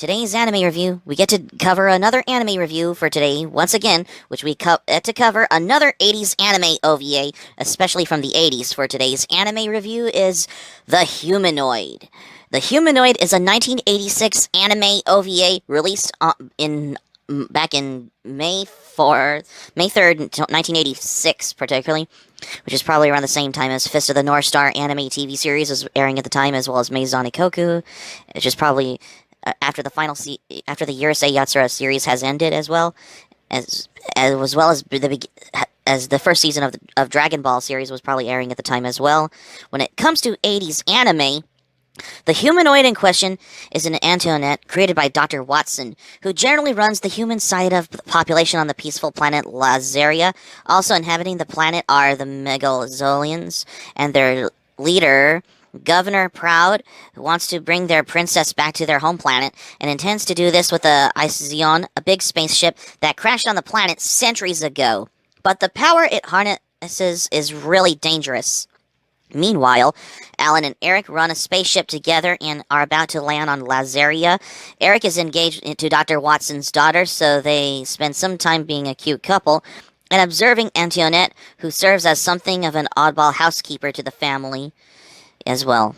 today's anime review, we get to cover another anime review for today, once again, which we get to cover another 80s anime OVA, especially from the 80s. For today's anime review is The Humanoid. The Humanoid is a 1986 anime OVA released back in May 3rd, 1986, particularly, which is probably around the same time as Fist of the North Star anime TV series was airing at the time, as well as Maison Ikkoku, which is probably after after the Urusei Yatsura series has ended, as well as the first season of Dragon Ball series was probably airing at the time as well. When it comes to 80s anime, the humanoid in question is an antionette created by Dr. Watson, who generally runs the human side of the population on the peaceful planet Lazaria. Also inhabiting the planet are the Megalozolians, and their leader, Governor Proud, who wants to bring their princess back to their home planet, and intends to do this with the Ixion, a big spaceship that crashed on the planet centuries ago. But the power it harnesses is really dangerous. Meanwhile, Alan and Eric run a spaceship together and are about to land on Lazaria. Eric is engaged to Dr. Watson's daughter, so they spend some time being a cute couple and observing Antionette, who serves as something of an oddball housekeeper to the family as well.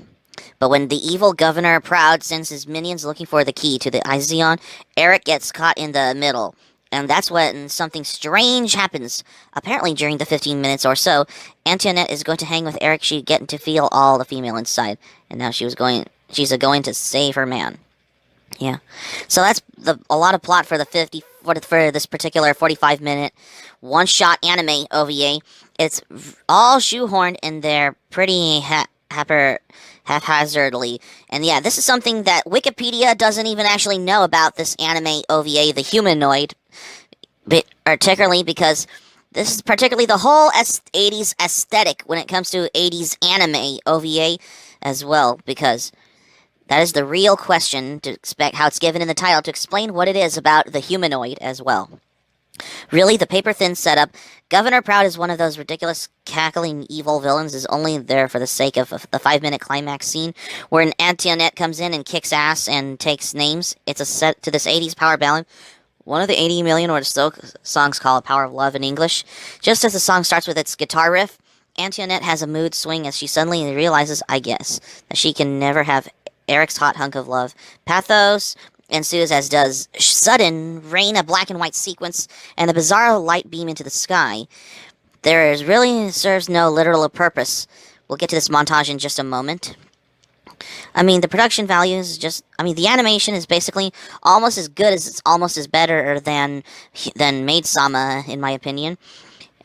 But when the evil Governor Proud sends his minions looking for the key to the Ixion, Eric gets caught in the middle. And that's when something strange happens. Apparently, during the 15 minutes or so, Antionette is going to hang with Eric. She's getting to feel all the female inside, and now she's going to save her man. Yeah, so that's a lot of plot for for this particular 45-minute one-shot anime OVA. It's all shoehorned in there pretty haphazardly. And yeah, this is something that Wikipedia doesn't even actually know about this anime OVA, The Humanoid. Particularly because this is particularly the whole 80s aesthetic when it comes to 80s anime OVA as well, because that is the real question to expect how it's given in the title to explain what it is about the humanoid as well. Really, the paper-thin setup, Governor Proud is one of those ridiculous, cackling evil villains, is only there for the sake of the 5-minute climax scene, where an Antionette comes in and kicks ass and takes names. It's a set to this 80s power ballad, one of the 80 million or so songs called Power of Love in English. Just as the song starts with its guitar riff, Antionette has a mood swing as she suddenly realizes, I guess, that she can never have Eric's hot hunk of love. Pathos ensues, as does sudden rain, a black and white sequence, and a bizarre light beam into the sky. There really serves no literal purpose. We'll get to this montage in just a moment. The production value is the animation is basically almost as good as it's almost as better than Maid-sama, in my opinion.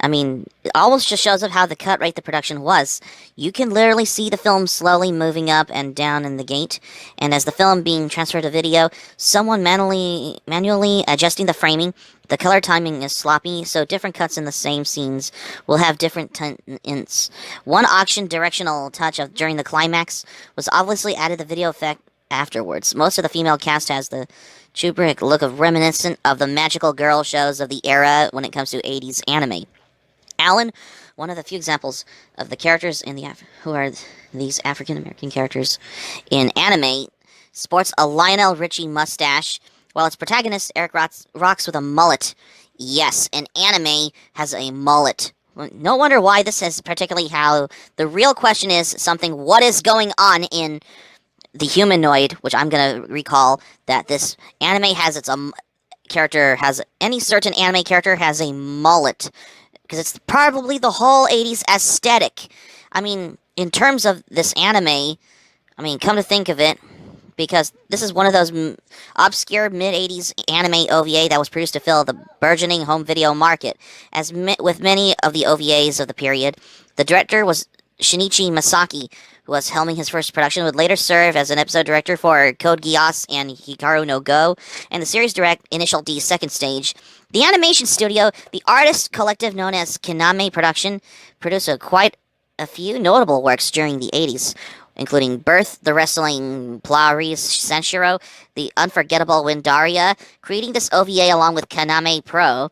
It almost just shows up how the cut rate the production was. You can literally see the film slowly moving up and down in the gate, and as the film being transferred to video, someone manually adjusting the framing. The color timing is sloppy, so different cuts in the same scenes will have different tints. One auction directional touch during the climax was obviously added the video effect afterwards. Most of the female cast has the Kubrick look of reminiscent of the magical girl shows of the era when it comes to 80s anime. Alan, one of the few examples of the characters who are these African-American characters in anime, sports a Lionel Richie mustache, while its protagonist, Eric, rocks with a mullet. Yes, an anime has a mullet. No wonder why this is particularly how. The real question is what is going on in The Humanoid, which I'm going to recall that this anime has any certain anime character has a mullet. Because it's probably the whole 80s aesthetic. In terms of this anime, come to think of it, because this is one of those obscure mid-80s anime OVA that was produced to fill the burgeoning home video market. As with many of the OVAs of the period, the director was Shinichi Masaki, who was helming his first production, would later serve as an episode director for Code Geass and Hikaru no Go, and the series direct Initial D's second stage. The animation studio, the artist collective known as Kiname Production, produced quite a few notable works during the 80s, including Birth, the wrestling Polaris Senshiro, the unforgettable Windaria. Creating this OVA along with Kaname Pro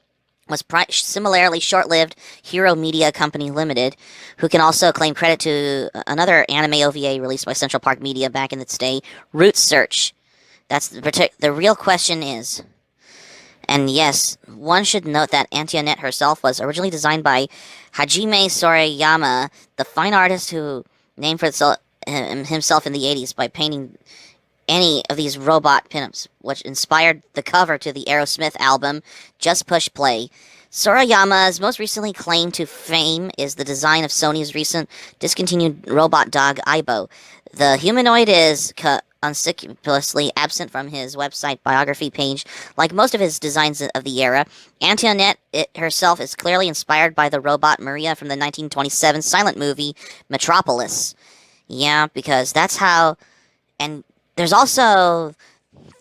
was similarly short-lived Hero Media Company Limited, who can also claim credit to another anime OVA released by Central Park Media back in its day, Root Search. That's the real question is. And yes, one should note that Antionette herself was originally designed by Hajime Sorayama, the fine artist who named for himself in the 80s by painting any of these robot pinups, which inspired the cover to the Aerosmith album Just Push Play. Sorayama's most recently claim to fame is the design of Sony's recent discontinued robot dog Aibo. The humanoid is conspicuously absent from his website biography page, like most of his designs of the era. Antionette herself is clearly inspired by the robot Maria from the 1927 silent movie Metropolis. Yeah, because that's how... And there's also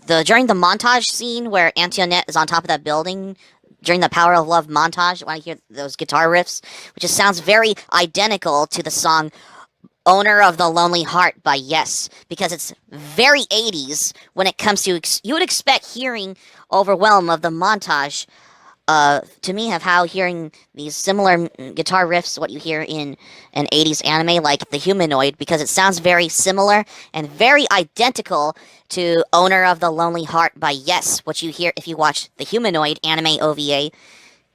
during the montage scene where Antionette is on top of that building during the Power of Love montage, when I hear those guitar riffs, which just sounds very identical to the song Owner of the Lonely Heart by Yes, because it's very 80s when it comes to, you would expect hearing overwhelm of the montage, to me, of how hearing these similar guitar riffs, what you hear in an 80s anime like The Humanoid, because it sounds very similar and very identical to Owner of the Lonely Heart by Yes, what you hear if you watch The Humanoid anime OVA.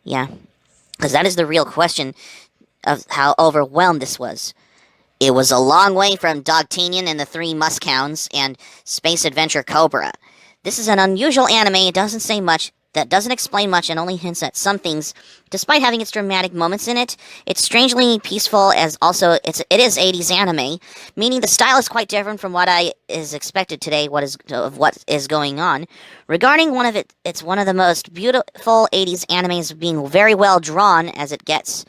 Yeah, because that is the real question of how overwhelmed this was. It was a long way from Dogtanian and the Three Muschounds and Space Adventure Cobra. This is an unusual anime. It doesn't say much, that doesn't explain much, and only hints at some things. Despite having its dramatic moments in it, it's strangely peaceful, as also it is 80s anime, meaning the style is quite different from what is expected today, what is going on. Regarding it's one of the most beautiful 80s animes, being very well drawn as it gets.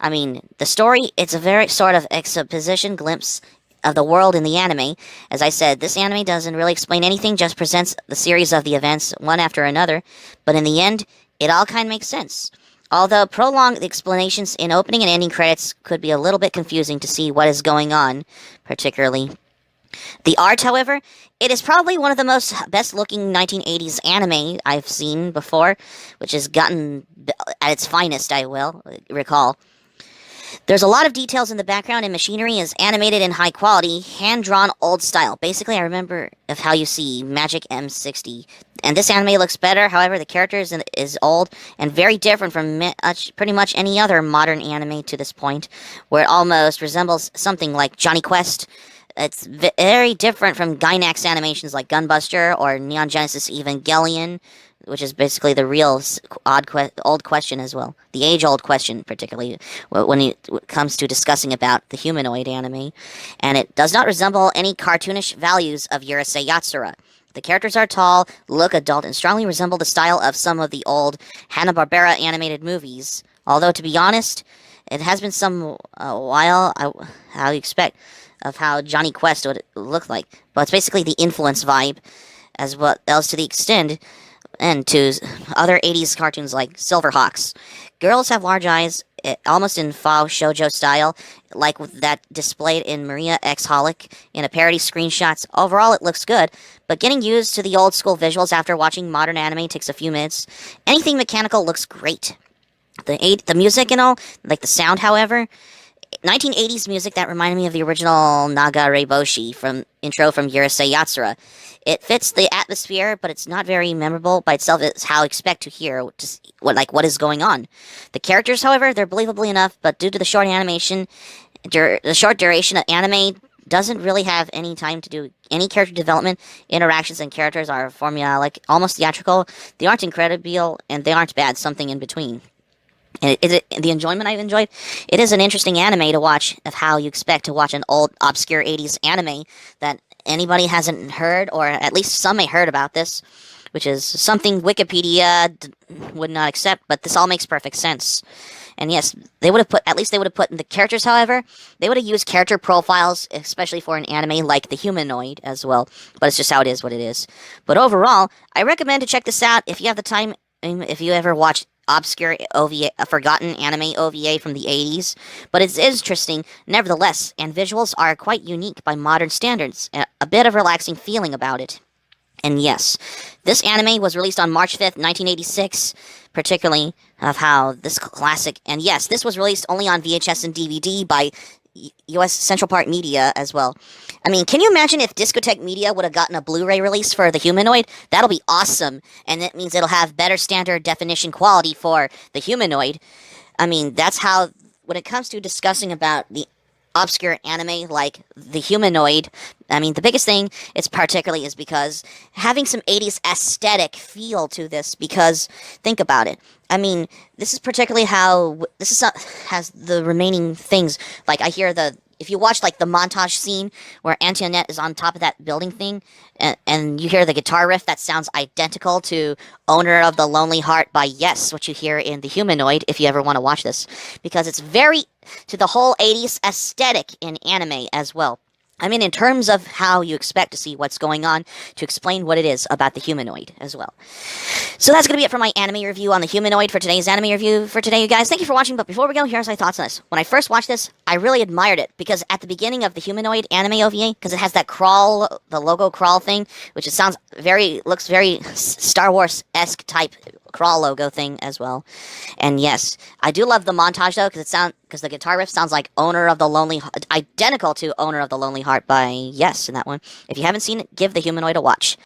I mean, the story, it's a very sort of exposition glimpse of the world in the anime. As I said, this anime doesn't really explain anything, just presents the series of the events one after another, but in the end, it all kind of makes sense. Although prolonged explanations in opening and ending credits could be a little bit confusing to see what is going on, particularly. The art, however, it is probably one of the most best-looking 1980s anime I've seen before, which has gotten at its finest, I will recall. There's a lot of details in the background, and machinery is animated in high quality, hand-drawn old style. Basically, I remember of how you see Magic M60. And this anime looks better, however, the character is old and very different from pretty much any other modern anime to this point, where it almost resembles something like Johnny Quest. It's very different from Gainax animations like Gunbuster or Neon Genesis Evangelion, which is basically the real old question as well. The age-old question, particularly, when it comes to discussing about the humanoid anime. And it does not resemble any cartoonish values of Urusei Yatsura. The characters are tall, look adult, and strongly resemble the style of some of the old Hanna-Barbera animated movies. Although, to be honest, it has been some while, how you expect, of how Johnny Quest would look like. But it's basically the influence vibe, as well as to the extent, and to other 80s cartoons like Silverhawks. Girls have large eyes, almost in faux shoujo style, like that displayed in Maria X Holic in a parody screenshots. Overall, it looks good, but getting used to the old school visuals after watching modern anime takes a few minutes. Anything mechanical looks great. The music and all, like the sound, however, 1980s music that reminded me of the original Naga Reiboshi intro from Urusei Yatsura. It fits the atmosphere, but it's not very memorable by itself. It's how I expect to hear what is going on. The characters, however, they're believably enough, but due to the short animation, the short duration of anime doesn't really have any time to do any character development. Interactions and characters are formulaic, almost theatrical. They aren't incredible, and they aren't bad, something in between. And the enjoyment I've enjoyed, it is an interesting anime to watch of how you expect to watch an old, obscure 80s anime that anybody hasn't heard, or at least some may heard about this, which is something Wikipedia would not accept, but this all makes perfect sense. And yes, they would have put in the characters, however, they would have used character profiles, especially for an anime like The Humanoid as well, but it's just how it is what it is. But overall, I recommend to check this out if you have the time, if you ever watched obscure OVA, a forgotten anime OVA from the 80s, but it's interesting nevertheless, and visuals are quite unique by modern standards, a bit of relaxing feeling about it. And yes, this anime was released on March 5th, 1986, particularly of how this classic, and yes, this was released only on VHS and DVD by U.S. Central Park Media as well. I mean, can you imagine if Discotheque Media would have gotten a Blu-ray release for the Humanoid? That'll be awesome, and that means it'll have better standard definition quality for the Humanoid. I mean, that's how, when it comes to discussing about the obscure anime like the Humanoid, I mean, the biggest thing it's particularly is because having some 80s aesthetic feel to this, because think about it. I mean, this is particularly how this is has the remaining things. Like I hear if you watch like the montage scene where Antionette is on top of that building thing, and you hear the guitar riff that sounds identical to "Owner of the Lonely Heart" by Yes, what you hear in the Humanoid. If you ever want to watch this, because it's very to the whole 80s aesthetic in anime as well. I mean, in terms of how you expect to see what's going on to explain what it is about the Humanoid as well. So that's going to be it for my anime review on the Humanoid for today's anime review for today, you guys. Thank you for watching, but before we go, here's my thoughts on this. When I first watched this, I really admired it, because at the beginning of the Humanoid anime OVA, because it has that crawl, the logo crawl thing, which looks very Star Wars-esque type crawl logo thing as well. And yes, I do love the montage though, because the guitar riff sounds like "Owner of the Lonely Heart," identical to "Owner of the Lonely Heart" by Yes in that one. If you haven't seen it, give the Humanoid a watch.